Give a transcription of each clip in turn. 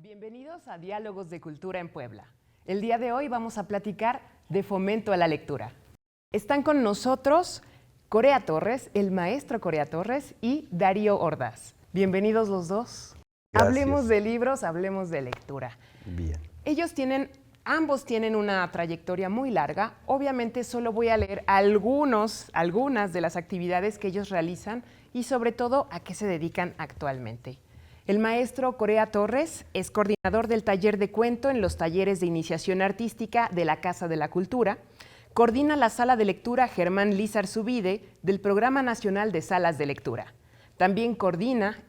Bienvenidos a Diálogos de Cultura en Puebla. El día de hoy vamos a platicar de fomento a la lectura. Están con nosotros Corea Torres, el maestro Corea Torres, y Darío Ordaz. Bienvenidos los dos. Gracias. Hablemos de libros, hablemos de lectura. Bien. Ambos tienen una trayectoria muy larga. Obviamente solo voy a leer algunas de las actividades que ellos realizan y sobre todo a qué se dedican actualmente. El maestro Corea Torres es coordinador del taller de cuento en los talleres de iniciación artística de la Casa de la Cultura. Coordina la sala de lectura Germán Lizar Zubide del Programa Nacional de Salas de Lectura. También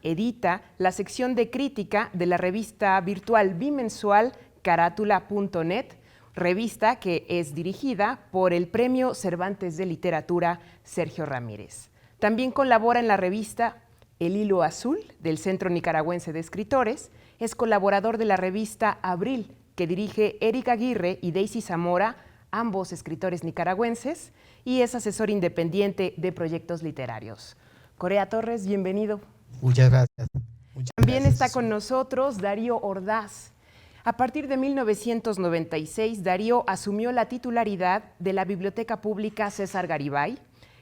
edita la sección de crítica de la revista virtual bimensual Carátula.net, revista que es dirigida por el Premio Cervantes de Literatura Sergio Ramírez. También colabora en la revista El Hilo Azul del Centro Nicaragüense de Escritores, es colaborador de la revista Abril, que dirige Eric Aguirre y Daisy Zamora, ambos escritores nicaragüenses, y es asesor independiente de proyectos literarios. Corea Torres, bienvenido. Muchas gracias. También está con nosotros Darío Ordaz. A partir de 1996, Darío asumió la titularidad de la Biblioteca Pública César Garibay.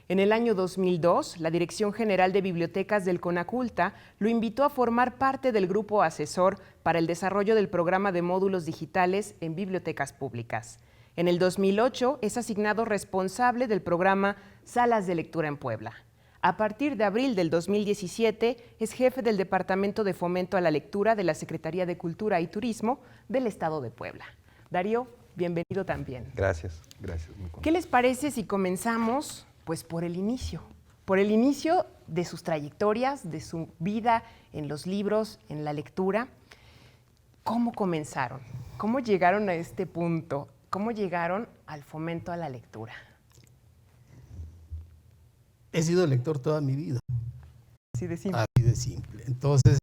En el año 2002, la Dirección General de Bibliotecas del CONACULTA lo invitó a formar parte del grupo asesor para el desarrollo del programa de módulos digitales en bibliotecas públicas. En el 2008 es asignado responsable del programa Salas de Lectura en Puebla. A partir de abril del 2017 es jefe del Departamento de Fomento a la Lectura de la Secretaría de Cultura y Turismo del Estado de Puebla. Darío, bienvenido también. Gracias. ¿Qué les parece si comenzamos por el inicio de sus trayectorias, de su vida en los libros, en la lectura? ¿Cómo comenzaron? ¿Cómo llegaron a este punto? ¿Cómo llegaron al fomento a la lectura? He sido lector toda mi vida. Así de simple. Así de simple. Entonces,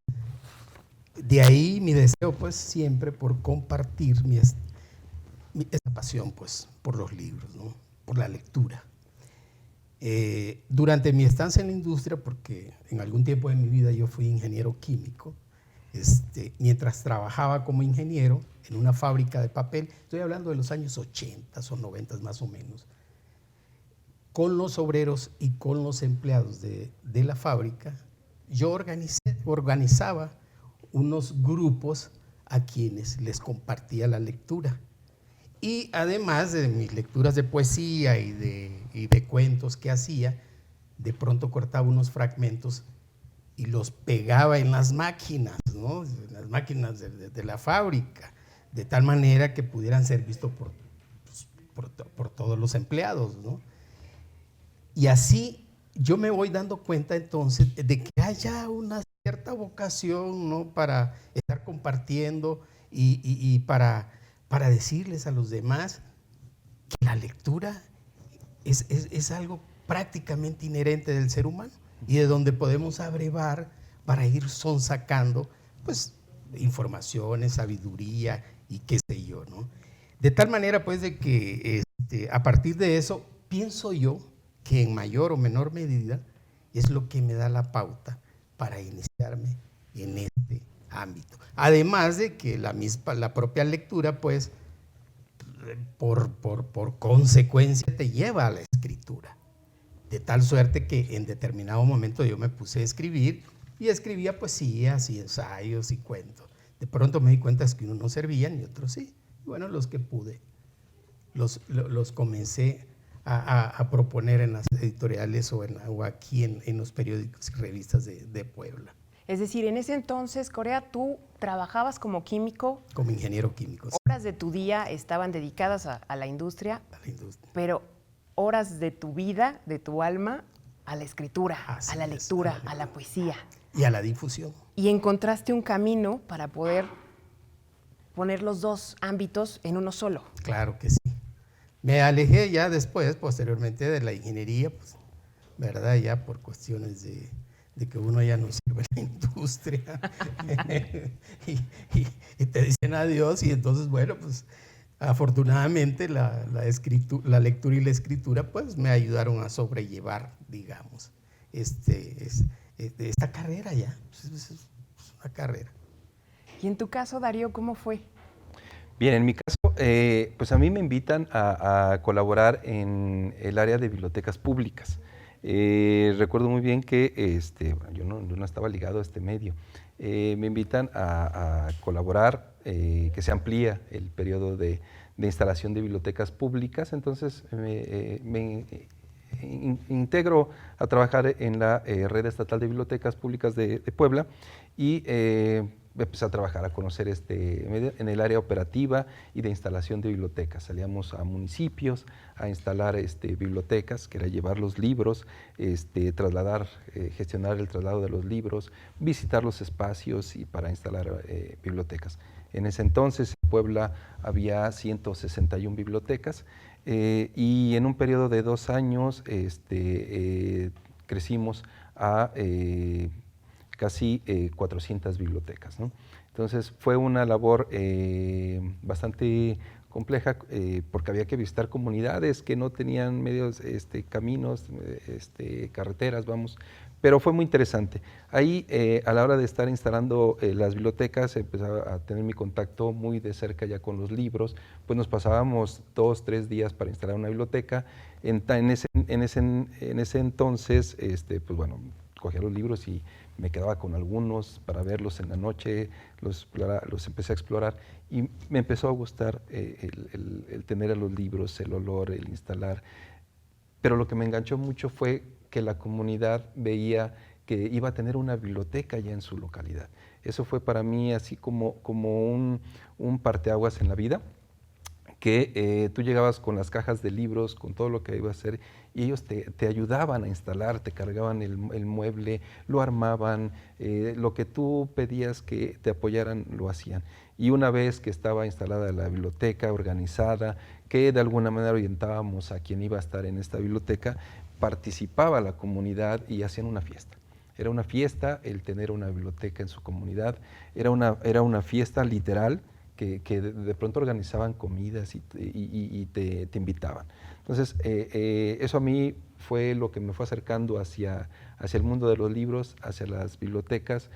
de ahí mi deseo, siempre por compartir esa pasión, por los libros, ¿no? Por la lectura. Durante mi estancia en la industria, porque en algún tiempo de mi vida yo fui ingeniero químico, mientras trabajaba como ingeniero en una fábrica de papel, estoy hablando de los años 80 o 90 más o menos, con los obreros y con los empleados de la fábrica, yo organizaba unos grupos a quienes les compartía la lectura. Y además de mis lecturas de poesía y de cuentos que hacía, de pronto cortaba unos fragmentos y los pegaba en las máquinas, ¿no? En las máquinas de la fábrica, de tal manera que pudieran ser vistos por todos los empleados, ¿no? Y así yo me voy dando cuenta entonces de que haya una cierta vocación, ¿no? Para estar compartiendo y para decirles a los demás que la lectura es algo prácticamente inherente del ser humano y de donde podemos abrevar para ir sonsacando informaciones, sabiduría y qué sé yo, ¿no? De tal manera de que a partir de eso pienso yo que en mayor o menor medida es lo que me da la pauta para iniciarme en este ámbito. Además de que la propia lectura, por consecuencia, te lleva a la escritura. De tal suerte que en determinado momento yo me puse a escribir y escribía poesías y ensayos y cuentos. De pronto me di cuenta que unos no servían y otros sí. Y bueno, los que pude, los comencé a proponer en las editoriales o aquí en los periódicos y revistas de Puebla. Es decir, en ese entonces, Corea, tú trabajabas como químico. Como ingeniero químico. Sí. Horas de tu día estaban dedicadas a la industria. A la industria. Pero horas de tu vida, de tu alma, a la escritura, a la lectura, a la poesía. Y a la difusión. Y encontraste un camino para poder poner los dos ámbitos en uno solo. Claro que sí. Me alejé ya después, posteriormente, de la ingeniería, ¿verdad? Ya por cuestiones de que uno ya no sirve en la industria y te dicen adiós y entonces, afortunadamente la lectura y la escritura me ayudaron a sobrellevar, digamos, esta carrera ya, es una carrera. Y en tu caso, Darío, ¿cómo fue? Bien, en mi caso, pues a mí me invitan a colaborar en el área de bibliotecas públicas. Recuerdo muy bien que bueno, yo no estaba ligado a este medio. Me invitan a colaborar, que se amplía el periodo de instalación de bibliotecas públicas, entonces me integro a trabajar en la Red Estatal de Bibliotecas Públicas de Puebla y empecé a trabajar, a conocer en el área operativa y de instalación de bibliotecas. Salíamos a municipios a instalar bibliotecas, que era llevar los libros, trasladar, gestionar el traslado de los libros, visitar los espacios y para instalar bibliotecas. En ese entonces en Puebla había 161 bibliotecas y en un periodo de 2 años crecimos a casi 400 bibliotecas, ¿no? Entonces fue una labor bastante compleja porque había que visitar comunidades que no tenían medios, caminos, carreteras, vamos, pero fue muy interesante. Ahí, a la hora de estar instalando las bibliotecas, empezaba a tener mi contacto muy de cerca ya con los libros, pues nos pasábamos 2, 3 días para instalar una biblioteca. En ese entonces, pues bueno, cogía los libros y me quedaba con algunos para verlos en la noche, los empecé a explorar y me empezó a gustar el tener a los libros, el olor, el instalar. Pero lo que me enganchó mucho fue que la comunidad veía que iba a tener una biblioteca ya en su localidad. Eso fue para mí así como un parteaguas en la vida, que tú llegabas con las cajas de libros, con todo lo que iba a hacer, y ellos te ayudaban a instalar, te cargaban el mueble, lo armaban, lo que tú pedías que te apoyaran, lo hacían. Y una vez que estaba instalada la biblioteca, organizada, que de alguna manera orientábamos a quien iba a estar en esta biblioteca, participaba la comunidad y hacían una fiesta. Era una fiesta el tener una biblioteca en su comunidad, era una fiesta literal, que de pronto organizaban comidas y te invitaban. Entonces, eso a mí fue lo que me fue acercando hacia el mundo de los libros, hacia las bibliotecas.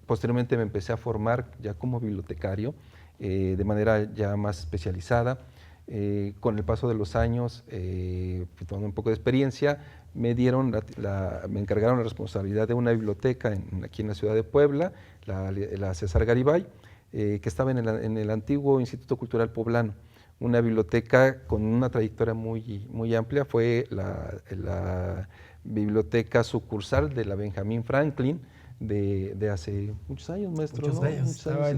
Posteriormente me empecé a formar ya como bibliotecario, de manera ya más especializada. Con el paso de los años, tomando un poco de experiencia, me encargaron la responsabilidad de una biblioteca aquí en la ciudad de Puebla, la César Garibay, que estaba en el antiguo Instituto Cultural Poblano, una biblioteca con una trayectoria muy amplia. Fue la biblioteca sucursal de la Benjamin Franklin de hace muchos años, maestro. Muchos años. Estaba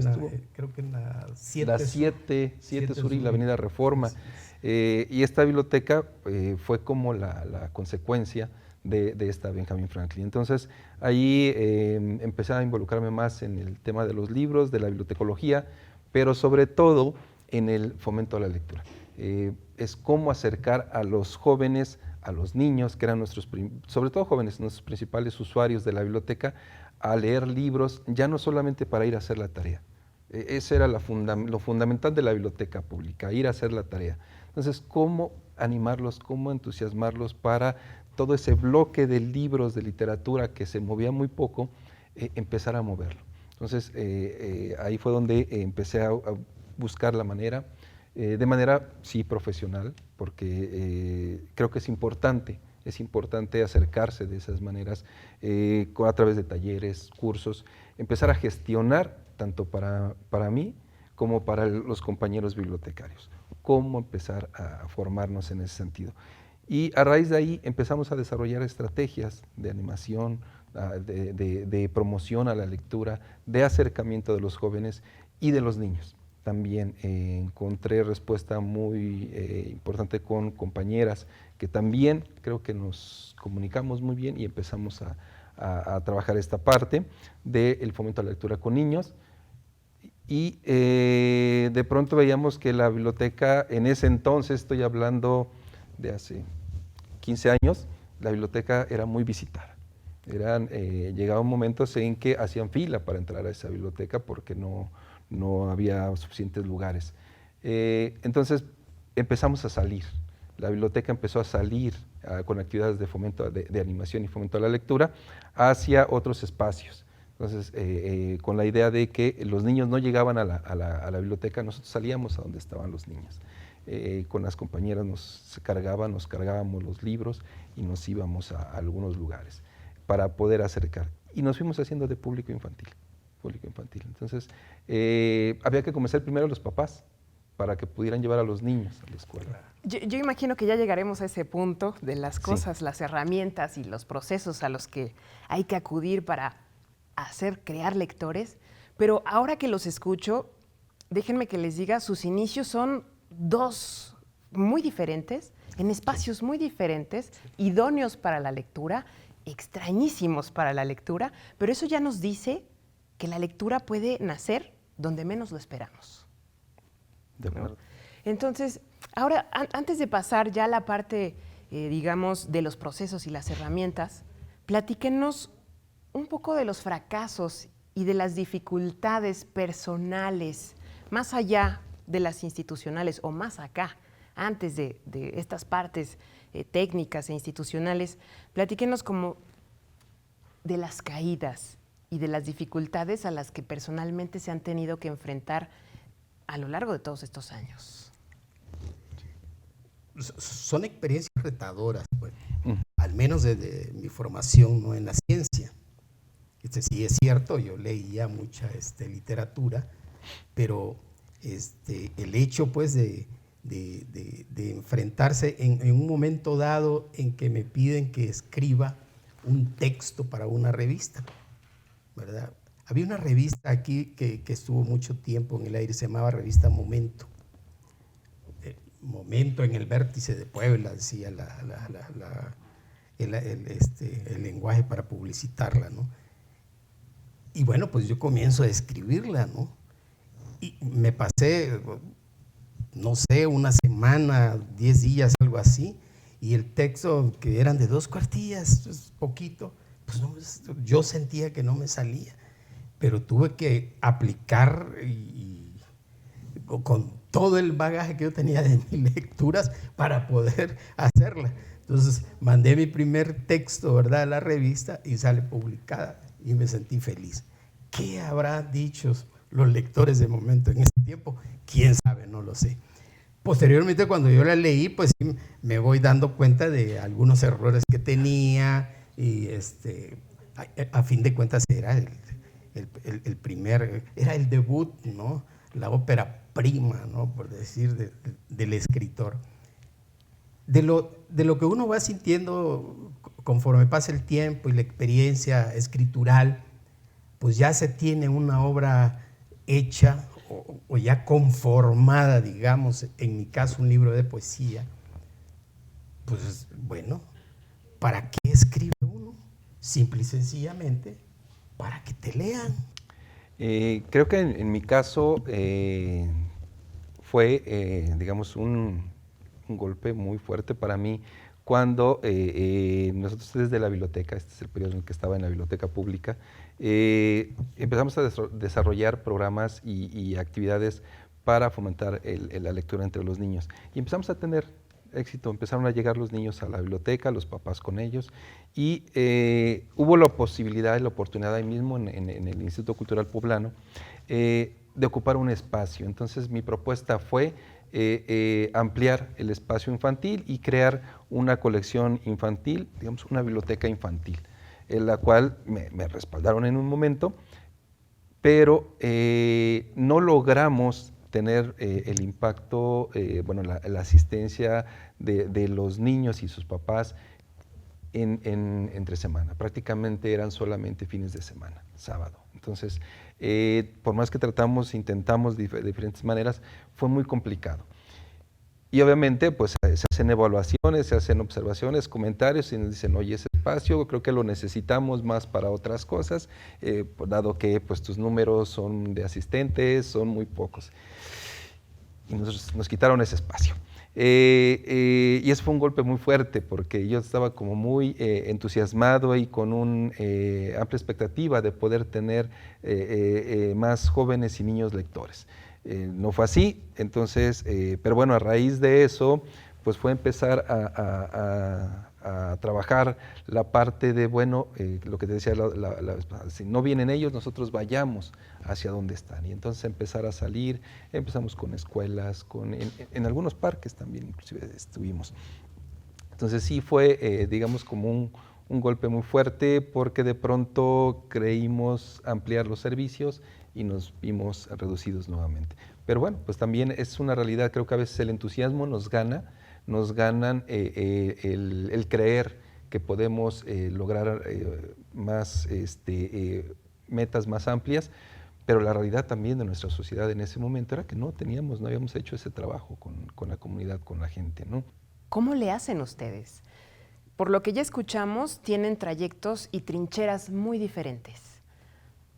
creo que en la 7 Sur y la Avenida Reforma. Y esta biblioteca fue como la consecuencia de esta Benjamin Franklin. Entonces, ahí empecé a involucrarme más en el tema de los libros, de la bibliotecología, pero sobre todo en el fomento a la lectura. Es cómo acercar a los jóvenes, a los niños, que eran sobre todo jóvenes, nuestros principales usuarios de la biblioteca, a leer libros, ya no solamente para ir a hacer la tarea. Ese era lo fundamental de la biblioteca pública, ir a hacer la tarea. Entonces, cómo animarlos, cómo entusiasmarlos para todo ese bloque de libros, de literatura que se movía muy poco, empezar a moverlo. Entonces, ahí fue donde empecé a buscar la manera, de manera, sí, profesional, porque creo que es importante acercarse de esas maneras, a través de talleres, cursos, empezar a gestionar tanto para mí como para los compañeros bibliotecarios, cómo empezar a formarnos en ese sentido. Y a raíz de ahí empezamos a desarrollar estrategias de animación, de promoción a la lectura, de acercamiento de los jóvenes y de los niños. También encontré respuesta muy importante con compañeras que también creo que nos comunicamos muy bien y empezamos a trabajar esta parte del fomento a la lectura con niños. Y de pronto veíamos que la biblioteca, en ese entonces, estoy hablando de hace 15 años, la biblioteca era muy visitada. Llegaban momentos en que hacían fila para entrar a esa biblioteca porque no había suficientes lugares. Entonces empezamos a salir. La biblioteca empezó a salir con actividades de fomento, de animación y fomento a la lectura hacia otros espacios. Entonces, con la idea de que los niños no llegaban a la biblioteca, nosotros salíamos a donde estaban los niños. Con las compañeras nos cargábamos los libros y nos íbamos a algunos lugares para poder acercar. Y nos fuimos haciendo de público infantil. Entonces, había que convencer primero a los papás para que pudieran llevar a los niños a la escuela. Yo imagino que ya llegaremos a ese punto de las cosas, Sí. las herramientas y los procesos a los que hay que acudir para crear lectores, pero ahora que los escucho, déjenme que les diga, sus inicios son dos muy diferentes, en espacios muy diferentes, idóneos para la lectura, extrañísimos para la lectura, pero eso ya nos dice que la lectura puede nacer donde menos lo esperamos. De acuerdo. Entonces, ahora, antes de pasar ya a la parte, digamos, de los procesos y las herramientas, platíquenos un poco de los fracasos y de las dificultades personales, más allá de las institucionales o más acá, antes de estas partes técnicas e institucionales, platíquenos como de las caídas y de las dificultades a las que personalmente se han tenido que enfrentar a lo largo de todos estos años. Son experiencias retadoras, pues, al menos desde mi formación, ¿no?, en la ciencia. Sí es cierto, yo leía mucha literatura, pero el hecho, pues, de enfrentarse en un momento dado en que me piden que escriba un texto para una revista, ¿verdad? Había una revista aquí que estuvo mucho tiempo en el aire, se llamaba Revista Momento. Momento en el vértice de Puebla, decía el lenguaje para publicitarla, ¿no? Y bueno, pues yo comienzo a escribirla, ¿no? Y me pasé, no sé, una semana, 10 días, algo así, y el texto, que eran de 2 cuartillas, pues poquito, pues no, yo sentía que no me salía, pero tuve que aplicar con todo el bagaje que yo tenía de mis lecturas para poder hacerla. Entonces mandé mi primer texto, ¿verdad?, a la revista y sale publicada y me sentí feliz. ¿Qué habrán dicho los lectores de Momento en ese tiempo? ¿Quién sabe? No lo sé. Posteriormente, cuando yo la leí, pues sí, me voy dando cuenta de algunos errores que tenía y a fin de cuentas era el primer, era el debut, ¿no?, la ópera prima, ¿no?, por decir, del escritor. De lo que uno va sintiendo conforme pasa el tiempo y la experiencia escritural, pues ya se tiene una obra hecha o ya conformada, digamos, en mi caso un libro de poesía. Pues bueno, ¿para qué escribe uno? Simple y sencillamente para que te lean. Creo que en mi caso fue, digamos, un golpe muy fuerte para mí cuando nosotros desde la biblioteca, este es el periodo en el que estaba en la biblioteca pública, empezamos a desarrollar programas y actividades para fomentar la lectura entre los niños. Y empezamos a tener éxito, empezaron a llegar los niños a la biblioteca, los papás con ellos, y hubo la posibilidad y la oportunidad ahí mismo en el Instituto Cultural Poblano de ocupar un espacio. Entonces mi propuesta fue ampliar el espacio infantil y crear una colección infantil, digamos una biblioteca infantil, en la cual me respaldaron en un momento, pero no logramos tener el impacto, bueno, la asistencia de los niños y sus papás entre semana. Prácticamente eran solamente fines de semana, sábado. Entonces, por más que intentamos de diferentes maneras, fue muy complicado. Y obviamente, pues se hacen evaluaciones, se hacen observaciones, comentarios y nos dicen, oye, ese espacio creo que lo necesitamos más para otras cosas, dado que pues tus números son de asistentes, son muy pocos. Y nos quitaron ese espacio. Y eso fue un golpe muy fuerte porque yo estaba como muy entusiasmado y con una amplia expectativa de poder tener más jóvenes y niños lectores. No fue así, entonces, pero bueno, a raíz de eso, pues fue empezar a a trabajar la parte de, bueno, lo que te decía, si no vienen ellos, nosotros vayamos hacia donde están. Y entonces empezar a salir, empezamos con escuelas, en algunos parques también inclusive estuvimos. Entonces sí fue, digamos, como un golpe muy fuerte, porque de pronto creímos ampliar los servicios y nos vimos reducidos nuevamente. Pero bueno, pues también es una realidad, creo que a veces el entusiasmo nos ganan el creer que podemos lograr más metas más amplias, pero la realidad también de nuestra sociedad en ese momento era que no habíamos hecho ese trabajo con la comunidad, con la gente, ¿no? ¿Cómo le hacen ustedes? Por lo que ya escuchamos, tienen trayectos y trincheras muy diferentes.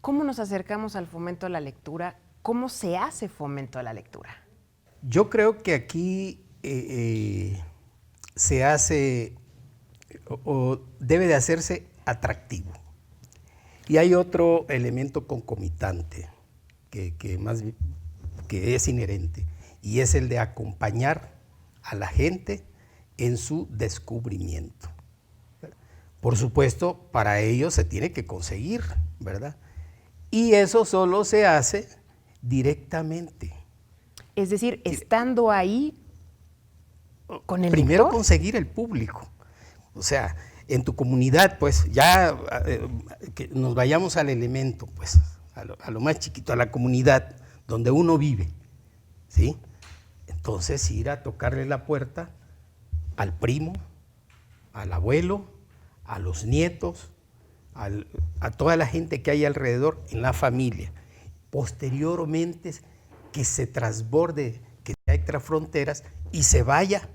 ¿Cómo nos acercamos al fomento a la lectura? ¿Cómo se hace fomento a la lectura? Yo creo que aquí se hace o debe de hacerse atractivo. Y hay otro elemento concomitante que es inherente, y es el de acompañar a la gente en su descubrimiento. Por supuesto, para ello se tiene que conseguir, ¿verdad? Y eso solo se hace directamente. Es decir, estando ahí con el Primero lector. conseguir el público. O sea, en tu comunidad, pues ya que nos vayamos al elemento, pues a lo más chiquito, a la comunidad donde uno vive, ¿sí? Entonces ir a tocarle la puerta al primo, al abuelo, a los nietos, a toda la gente que hay alrededor en la familia. Posteriormente, que se transborde, que hay fronteras y se vaya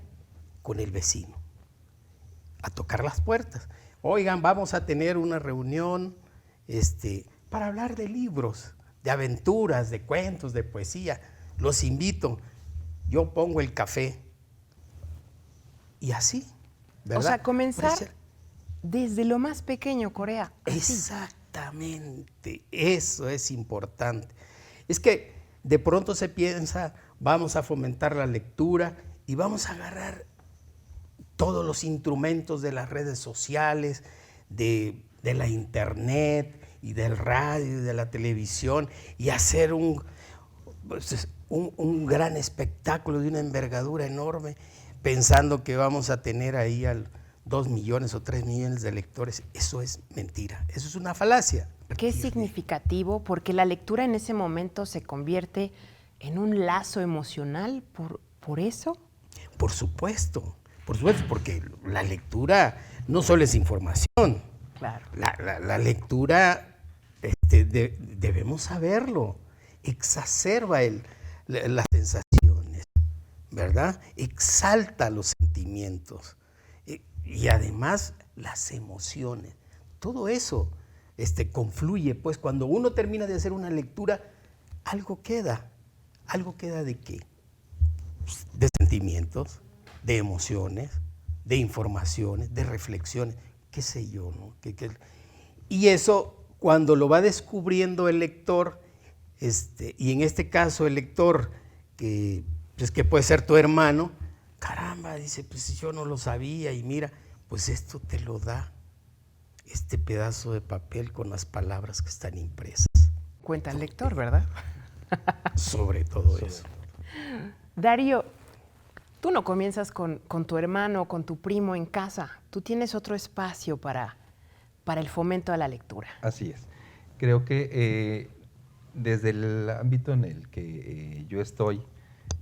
con el vecino a tocar las puertas. Oigan, vamos a tener una reunión para hablar de libros, de aventuras, de cuentos, de poesía. Los invito, yo pongo el café. Y así, ¿verdad? O sea, comenzar desde lo más pequeño, Corea. Así. Exactamente, eso es importante. Es que de pronto se piensa, vamos a fomentar la lectura y vamos a agarrar todos los instrumentos de las redes sociales, de la internet y del radio y de la televisión, y hacer un gran espectáculo de una envergadura enorme, pensando que vamos a tener ahí 2 millones o 3 millones de lectores. Eso es mentira, eso es una falacia. Qué significativo, porque la lectura en ese momento se convierte en un lazo emocional, ¿por eso? Por supuesto, porque la lectura no solo es información. Claro. La lectura, debemos saberlo, exacerba las sensaciones, ¿verdad? Exalta los sentimientos y además las emociones. Todo eso confluye, pues cuando uno termina de hacer una lectura, algo queda ¿de qué? De sentimientos, de emociones, de informaciones, de reflexiones, qué sé yo, ¿no? Y eso, cuando lo va descubriendo el lector, y en este caso el lector, que puede ser tu hermano, caramba, dice, pues yo no lo sabía, y mira, pues esto te lo da este pedazo de papel con las palabras que están impresas. Cuenta el lector, ¿verdad? Sobre todo eso. Darío, tú no comienzas con tu hermano, con tu primo en casa. Tú tienes otro espacio para el fomento a la lectura. Así es. Creo que desde el ámbito en el que yo estoy,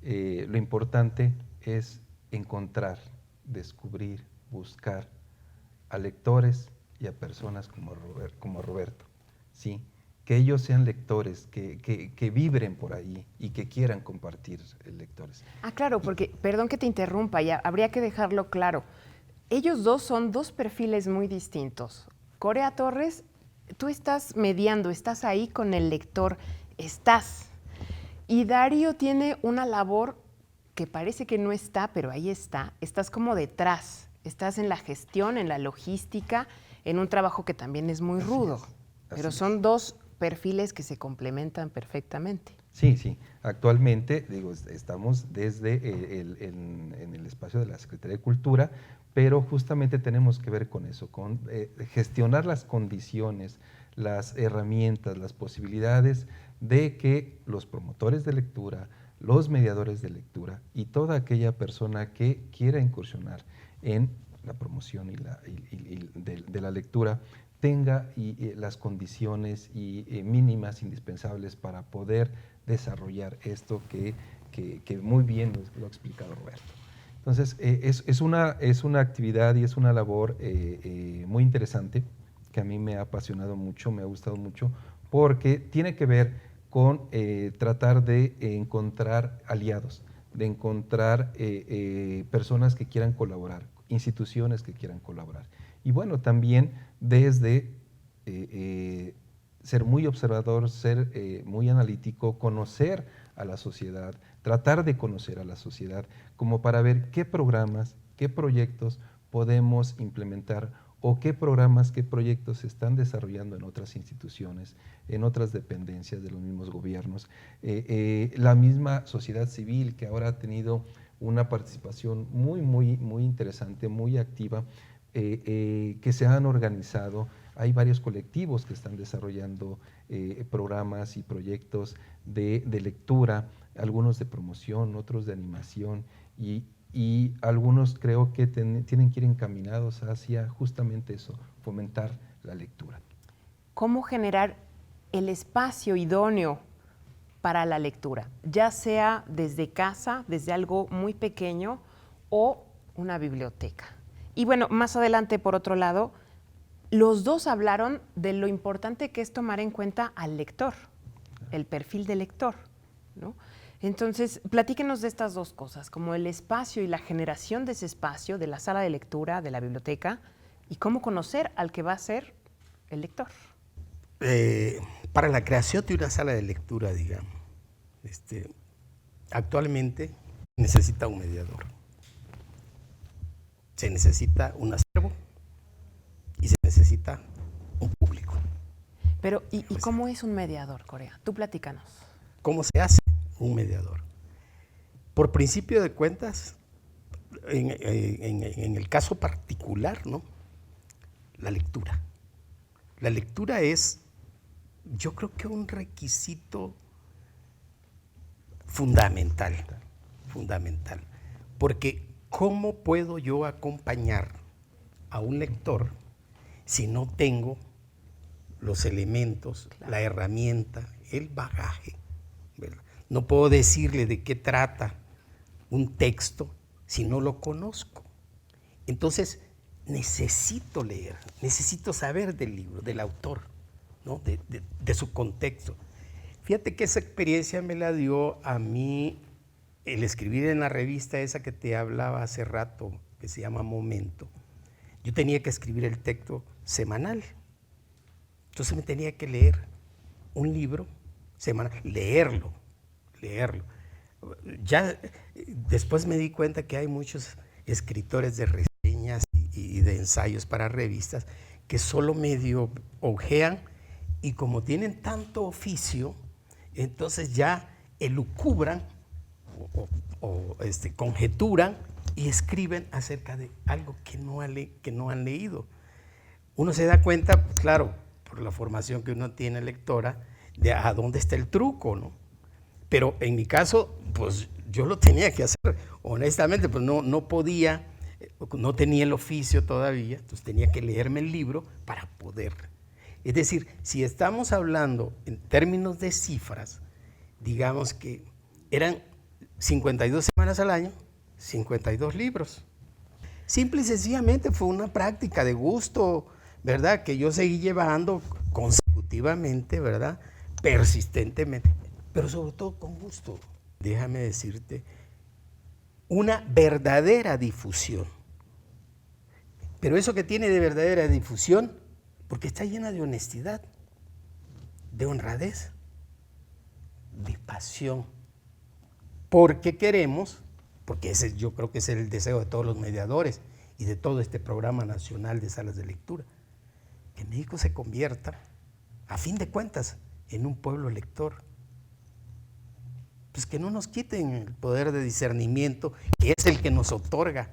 lo importante es encontrar, descubrir, buscar a lectores y a personas como Roberto, ¿sí? Que ellos sean lectores, que vibren por ahí y que quieran compartir lectores. Ah, claro, porque, perdón que te interrumpa, ya habría que dejarlo claro. Ellos dos son dos perfiles muy distintos. Corea Torres, tú estás mediando, estás ahí con el lector, Y Darío tiene una labor que parece que no está, pero ahí está. Estás como detrás, estás en la gestión, en la logística, en un trabajo que también es muy rudo. Pero son dos perfiles que se complementan perfectamente. Sí, sí. Actualmente, digo, estamos desde en el espacio de la Secretaría de Cultura, pero justamente tenemos que ver con eso, con gestionar las condiciones, las herramientas, las posibilidades de que los promotores de lectura, los mediadores de lectura y toda aquella persona que quiera incursionar en la promoción de la lectura tenga las condiciones mínimas indispensables para poder desarrollar esto que muy bien lo ha explicado Roberto. Entonces, es una actividad y es una labor muy interesante que a mí me ha apasionado mucho, me ha gustado mucho, porque tiene que ver con tratar de encontrar aliados, de encontrar personas que quieran colaborar, instituciones que quieran colaborar. Y bueno, también desde ser muy observador, ser muy analítico, conocer a la sociedad, tratar de conocer a la sociedad, como para ver qué programas, qué proyectos podemos implementar o qué programas, qué proyectos se están desarrollando en otras instituciones, en otras dependencias de los mismos gobiernos. La misma sociedad civil que ahora ha tenido una participación muy interesante, muy activa, que se han organizado. Hay varios colectivos que están desarrollando programas y proyectos de lectura, algunos de promoción, otros de animación y algunos creo que tienen que ir encaminados hacia justamente eso, fomentar la lectura. ¿Cómo generar el espacio idóneo para la lectura? Ya sea desde casa, desde algo muy pequeño o una biblioteca. Y bueno, más adelante, por otro lado, los dos hablaron de lo importante que es tomar en cuenta al lector, el perfil del lector, ¿no? Entonces, platíquenos de estas dos cosas, como el espacio y la generación de ese espacio, de la sala de lectura, de la biblioteca, y cómo conocer al que va a ser el lector. Para la creación de una sala de lectura, digamos, actualmente necesita un mediador. Se necesita un acervo y se necesita un público. Pero, ¿y cómo es un mediador, Corea? Tú platícanos. ¿Cómo se hace un mediador? Por principio de cuentas, en el caso particular, ¿no? La lectura. La lectura es, yo creo que un requisito fundamental, porque ¿cómo puedo yo acompañar a un lector si no tengo los elementos, claro, la herramienta, el bagaje, ¿verdad? No puedo decirle de qué trata un texto si no lo conozco. Entonces, necesito leer, necesito saber del libro, del autor, ¿no? de su contexto. Fíjate que esa experiencia me la dio a mí el escribir en la revista esa que te hablaba hace rato, que se llama Momento. Yo tenía que escribir el texto semanal. Entonces me tenía que leer un libro semanal, leerlo. Ya después me di cuenta que hay muchos escritores de reseñas y de ensayos para revistas que solo medio ojean y como tienen tanto oficio, entonces ya elucubran o conjeturan y escriben acerca de algo que no han leído. Uno se da cuenta, claro, por la formación que uno tiene lectora, de a dónde está el truco, ¿no? Pero en mi caso, pues yo lo tenía que hacer. Honestamente, pues no podía, no tenía el oficio todavía, entonces tenía que leerme el libro para poder. Es decir, si estamos hablando en términos de cifras, digamos que eran 52 semanas al año, 52 libros. Simple y sencillamente fue una práctica de gusto, ¿verdad? Que yo seguí llevando consecutivamente, ¿verdad? Persistentemente, pero sobre todo con gusto. Déjame decirte, una verdadera difusión. Pero eso que tiene de verdadera difusión, porque está llena de honestidad, de honradez, de pasión. Porque queremos, porque ese yo creo que es el deseo de todos los mediadores y de todo este programa nacional de salas de lectura, que México se convierta, a fin de cuentas, en un pueblo lector. Pues que no nos quiten el poder de discernimiento, que es el que nos otorga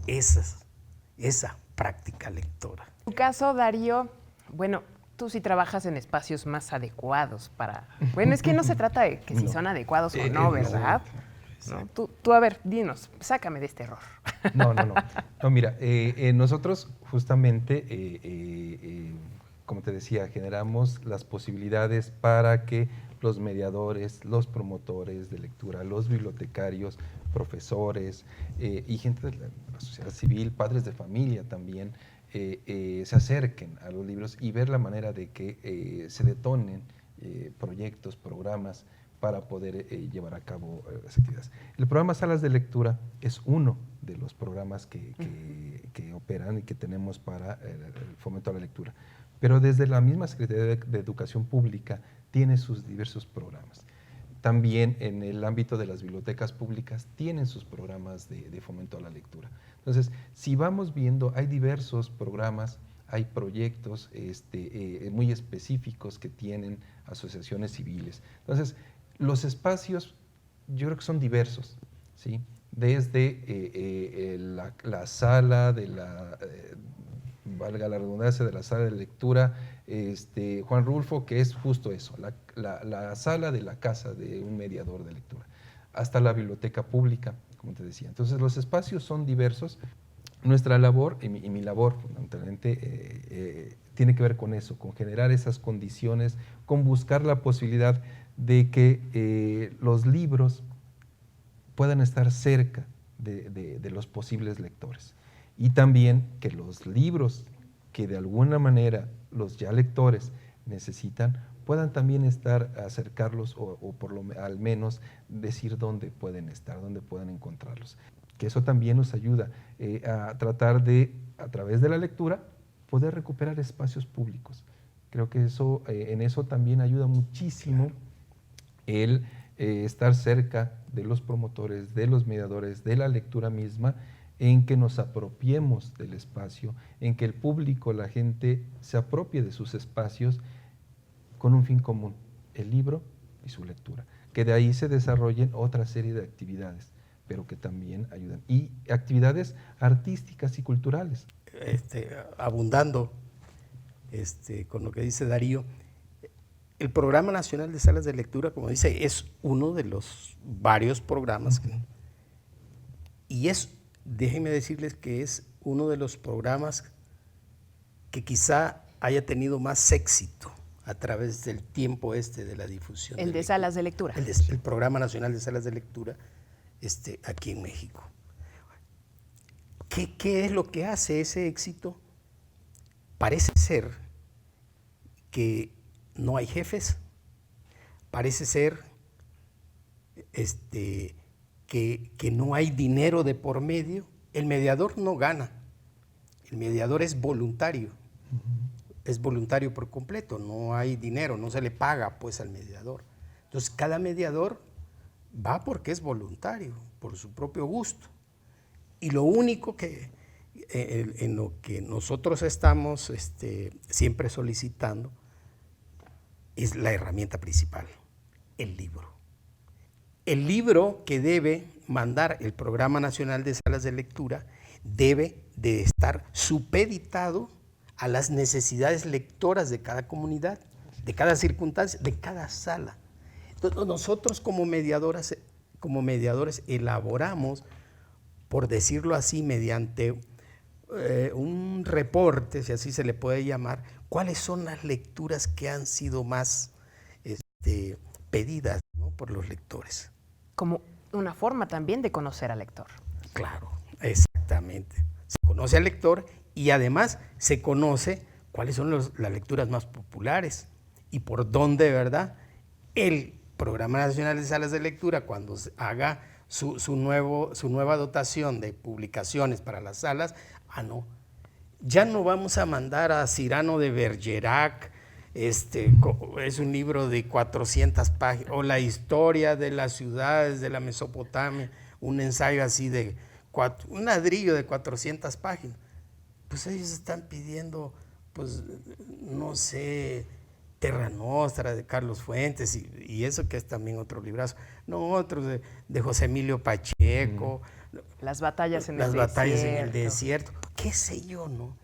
esa práctica lectora. En tu caso, Darío, bueno, tú sí trabajas en espacios más adecuados para... Bueno, es que no se trata de que si son adecuados o no, ¿verdad? ¿No? Tú, a ver, dinos, sácame de este error. No, mira, nosotros justamente, como te decía, generamos las posibilidades para que los mediadores, los promotores de lectura, los bibliotecarios, profesores y gente de la sociedad civil, padres de familia también, se acerquen a los libros y ver la manera de que se detonen proyectos, programas para poder llevar a cabo las actividades. El programa Salas de Lectura es uno de los programas que operan y que tenemos para el fomento a la lectura. Pero desde la misma Secretaría de Educación Pública tiene sus diversos programas. También en el ámbito de las bibliotecas públicas tienen sus programas de fomento a la lectura. Entonces, si vamos viendo, hay diversos programas, hay proyectos muy específicos que tienen asociaciones civiles. Entonces, los espacios yo creo que son diversos, ¿sí? Desde la sala de la, valga la redundancia, de la sala de lectura Juan Rulfo, que es justo eso, la sala de la casa de un mediador de lectura, hasta la biblioteca pública, como te decía. Entonces los espacios son diversos. Nuestra labor y mi labor fundamentalmente tiene que ver con eso, con generar esas condiciones, con buscar la posibilidad de que los libros puedan estar cerca de los posibles lectores y también que los libros que de alguna manera los ya lectores necesitan puedan también acercarlos o al menos decir dónde pueden estar, dónde pueden encontrarlos. Que eso también nos ayuda a tratar de, a través de la lectura, poder recuperar espacios públicos. Creo que eso, en eso también ayuda muchísimo el estar cerca de los promotores, de los mediadores, de la lectura misma, en que nos apropiemos del espacio, en que el público, la gente, se apropie de sus espacios con un fin común, el libro y su lectura. Que de ahí se desarrollen otra serie de actividades, pero que también ayudan. Y actividades artísticas y culturales. Abundando con lo que dice Darío, el Programa Nacional de Salas de Lectura, como dice, es uno de los varios programas. Y déjenme decirles que es uno de los programas que quizá haya tenido más éxito a través del tiempo de la difusión. El de salas de lectura. El Programa Nacional de Salas de Lectura aquí en México. ¿Qué es lo que hace ese éxito? Parece ser que no hay jefes, parece ser que no hay dinero de por medio. El mediador no gana, el mediador es voluntario, es voluntario por completo, no hay dinero, no se le paga pues al mediador. Entonces cada mediador va porque es voluntario, por su propio gusto. Y lo único en lo que nosotros estamos siempre solicitando es la herramienta principal, el libro. El libro que debe mandar el Programa Nacional de Salas de Lectura debe de estar supeditado a las necesidades lectoras de cada comunidad, de cada circunstancia, de cada sala. Entonces, nosotros como mediadores elaboramos, por decirlo así, mediante un reporte, si así se le puede llamar, cuáles son las lecturas que han sido más pedidas, ¿no?, por los lectores. Como una forma también de conocer al lector. Claro, exactamente. Se conoce al lector y además se conoce cuáles son las lecturas más populares y por dónde, ¿verdad?, el Programa Nacional de Salas de Lectura, cuando haga su nueva dotación de publicaciones para las salas, ya no vamos a mandar a Cyrano de Bergerac, es un libro de 400 páginas, o la historia de las ciudades de la Mesopotamia, un ensayo así un ladrillo de 400 páginas. Pues ellos están pidiendo, pues, no sé, Terra Nostra de Carlos Fuentes y eso que es también otro librazo. No, otros de José Emilio Pacheco. Las batallas en Las el batallas desierto. en el desierto, qué sé yo, ¿no?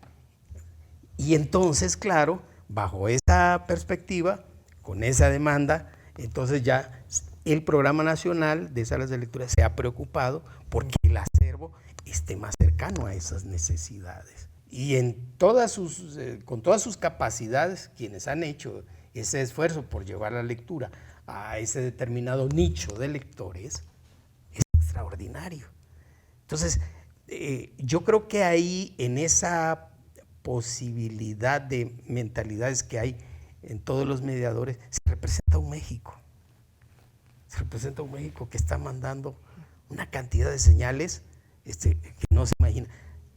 Y entonces, claro, bajo esa perspectiva, con esa demanda, entonces ya el Programa Nacional de Salas de Lectura se ha preocupado porque el acervo esté más cercano a esas necesidades. Y con todas sus capacidades, quienes han hecho ese esfuerzo por llevar la lectura a ese determinado nicho de lectores, es extraordinario. Entonces, yo creo que ahí, en esa posibilidad de mentalidades que hay en todos los mediadores, se representa un México. Se representa un México que está mandando una cantidad de señales que no se imagina.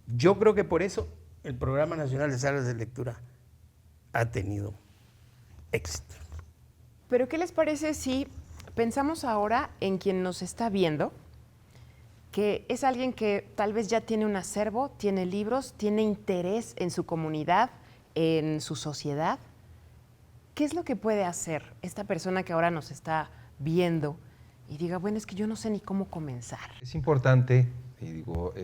Yo creo que por eso el Programa Nacional de Salas de Lectura ha tenido éxito. Pero ¿qué les parece si pensamos ahora en quien nos está viendo, que es alguien que tal vez ya tiene un acervo, tiene libros, tiene interés en su comunidad, en su sociedad? ¿Qué es lo que puede hacer esta persona que ahora nos está viendo y diga, bueno, es que yo no sé ni cómo comenzar? Es importante, y digo,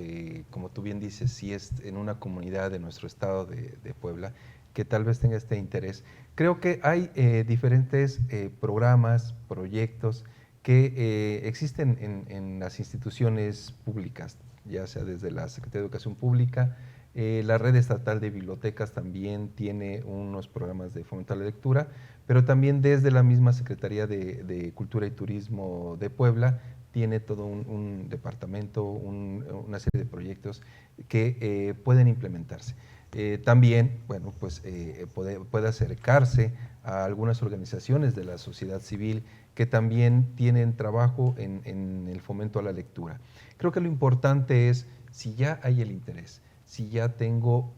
como tú bien dices, si es en una comunidad de nuestro estado de Puebla, que tal vez tenga este interés. Creo que hay diferentes programas, proyectos que existen en las instituciones públicas, ya sea desde la Secretaría de Educación Pública. La Red Estatal de Bibliotecas también tiene unos programas de fomento a la lectura, pero también desde la misma Secretaría de Cultura y Turismo de Puebla tiene todo un departamento, una serie de proyectos que pueden implementarse. También, bueno, pues puede acercarse a algunas organizaciones de la sociedad civil que también tienen trabajo en el fomento a la lectura. Creo que lo importante es, si ya hay el interés, si ya tengo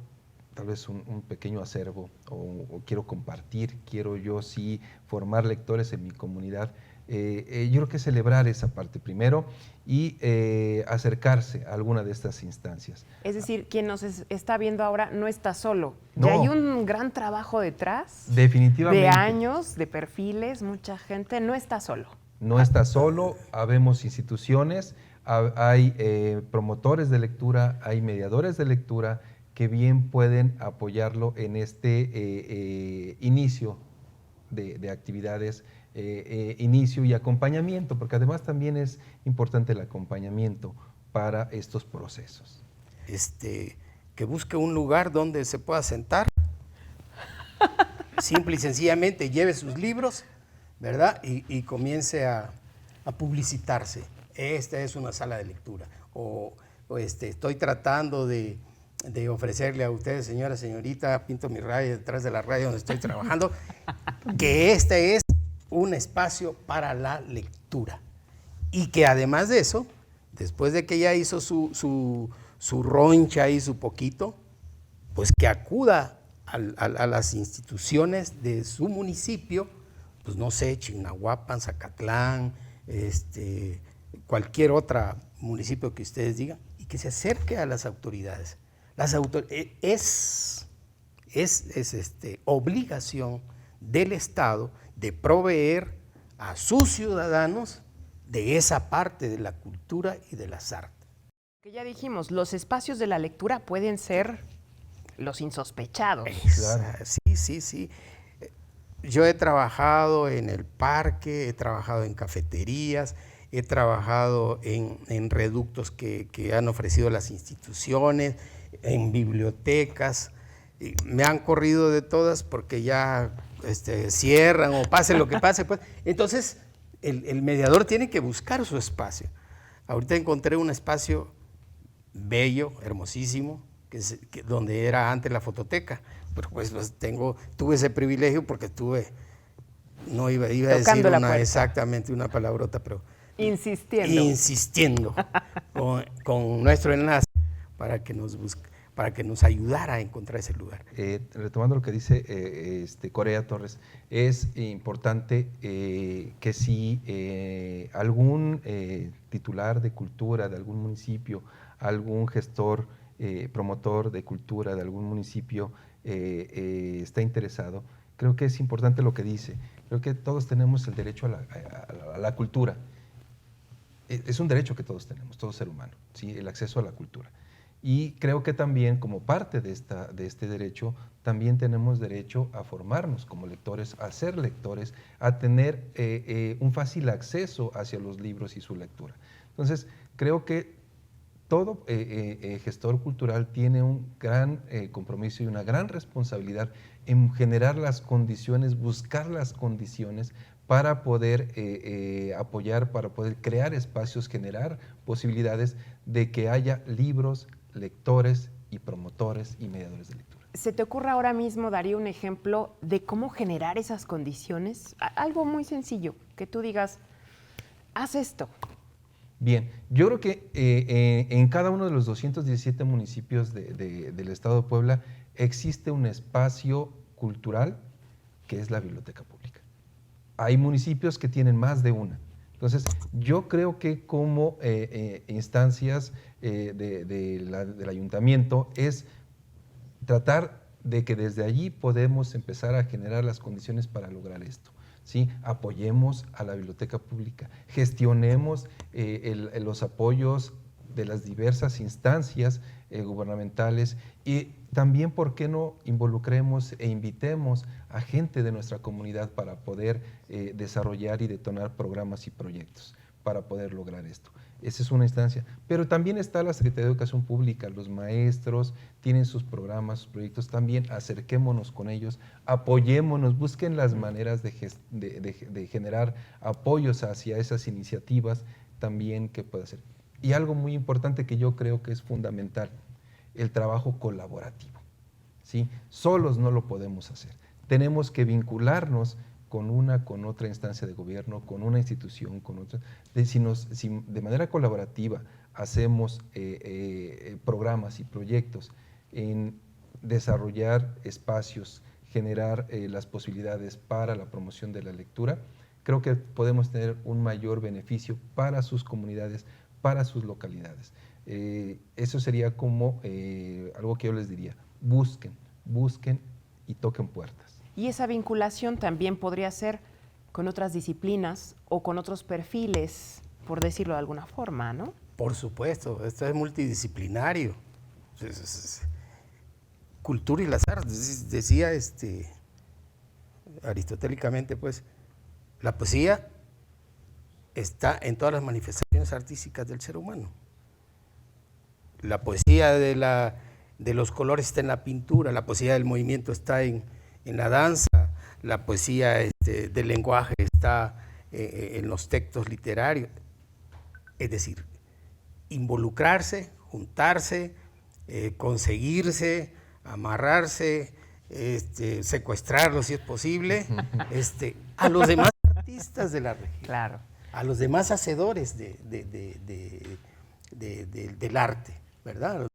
tal vez un pequeño acervo o quiero compartir, quiero yo sí formar lectores en mi comunidad, yo creo que celebrar esa parte primero y acercarse a alguna de estas instancias. Es decir, quien nos está viendo ahora no está solo. No. Ya hay un gran trabajo detrás. Definitivamente. De años, de perfiles, mucha gente no está solo. No está solo, habemos instituciones, hay promotores de lectura, hay mediadores de lectura que bien pueden apoyarlo en este inicio de actividades, inicio y acompañamiento, porque además también es importante el acompañamiento para estos procesos. Que busque un lugar donde se pueda sentar, simple y sencillamente lleve sus libros, ¿verdad? Y comience a publicitarse. Esta es una sala de lectura. Estoy tratando de ofrecerle a ustedes, señora, señorita, pinto mi radio detrás de la radio donde estoy trabajando, que este es un espacio para la lectura. Y que además de eso, después de que ya hizo su roncha y su poquito, pues que acuda a las instituciones de su municipio, pues no sé, Chignahuapan, Zacatlán, cualquier otro municipio que ustedes digan, y que se acerque a las autoridades. Es obligación del Estado de proveer a sus ciudadanos de esa parte de la cultura y de las artes. Que ya dijimos, los espacios de la lectura pueden ser los insospechados. Claro. Sí. Yo he trabajado en el parque, he trabajado en cafeterías, he trabajado en reductos que han ofrecido las instituciones, en bibliotecas. Me han corrido de todas porque ya cierran o pase lo que pase. Pues. Entonces, el mediador tiene que buscar su espacio. Ahorita encontré un espacio bello, hermosísimo, donde era antes la fototeca. Pero pues tuve ese privilegio porque no iba a decir exactamente una palabrota, pero insistiendo con nuestro enlace para que nos ayudara a encontrar ese lugar. Retomando lo que dice Corea Torres, es importante que si algún titular de cultura de algún municipio, algún gestor, promotor de cultura de algún municipio está interesado, creo que es importante lo que dice. Creo que todos tenemos el derecho a la cultura. Es un derecho que todos tenemos, todo ser humano, ¿sí? El acceso a la cultura. Y creo que también, como parte de este derecho, también tenemos derecho a formarnos como lectores, a ser lectores, a tener un fácil acceso hacia los libros y su lectura. Entonces, creo que todo gestor cultural tiene un gran compromiso y una gran responsabilidad en generar las condiciones, buscar las condiciones para poder apoyar, para poder crear espacios, generar posibilidades de que haya libros, lectores y promotores y mediadores de lectura. ¿Se te ocurre ahora mismo, Darío, un ejemplo de cómo generar esas condiciones? Algo muy sencillo, que tú digas, haz esto. Bien, yo creo que en cada uno de los 217 municipios del estado de Puebla existe un espacio cultural que es la biblioteca pública. Hay municipios que tienen más de una. Entonces, yo creo que como instancias del ayuntamiento es tratar de que desde allí podemos empezar a generar las condiciones para lograr esto. ¿Sí? Apoyemos a la biblioteca pública, gestionemos los apoyos de las diversas instancias gubernamentales y también, ¿por qué no involucremos e invitemos a gente de nuestra comunidad para poder desarrollar y detonar programas y proyectos para poder lograr esto? Esa es una instancia. Pero también está la Secretaría de Educación Pública, los maestros tienen sus programas, sus proyectos, también acerquémonos con ellos, apoyémonos, busquen las maneras de generar apoyos hacia esas iniciativas también que pueda hacer. Y algo muy importante que yo creo que es fundamental, el trabajo colaborativo, ¿sí? Solos no lo podemos hacer. Tenemos que vincularnos con otra instancia de gobierno, con una institución, con otra. Si de manera colaborativa hacemos programas y proyectos en desarrollar espacios, generar las posibilidades para la promoción de la lectura, creo que podemos tener un mayor beneficio para sus comunidades, para sus localidades. Eso sería como algo que yo les diría, busquen y toquen puertas. Y esa vinculación también podría ser con otras disciplinas o con otros perfiles, por decirlo de alguna forma, ¿no? Por supuesto, esto es multidisciplinario. Cultura y las artes, decía aristotélicamente, pues, la poesía está en todas las manifestaciones artísticas del ser humano. La poesía de los colores está en la pintura, la poesía del movimiento está en la danza, la poesía del lenguaje está en los textos literarios. Es decir, involucrarse, juntarse, conseguirse, amarrarse, secuestrarlos si es posible, a los demás artistas de la región, claro, a los demás hacedores del arte, ¿verdad?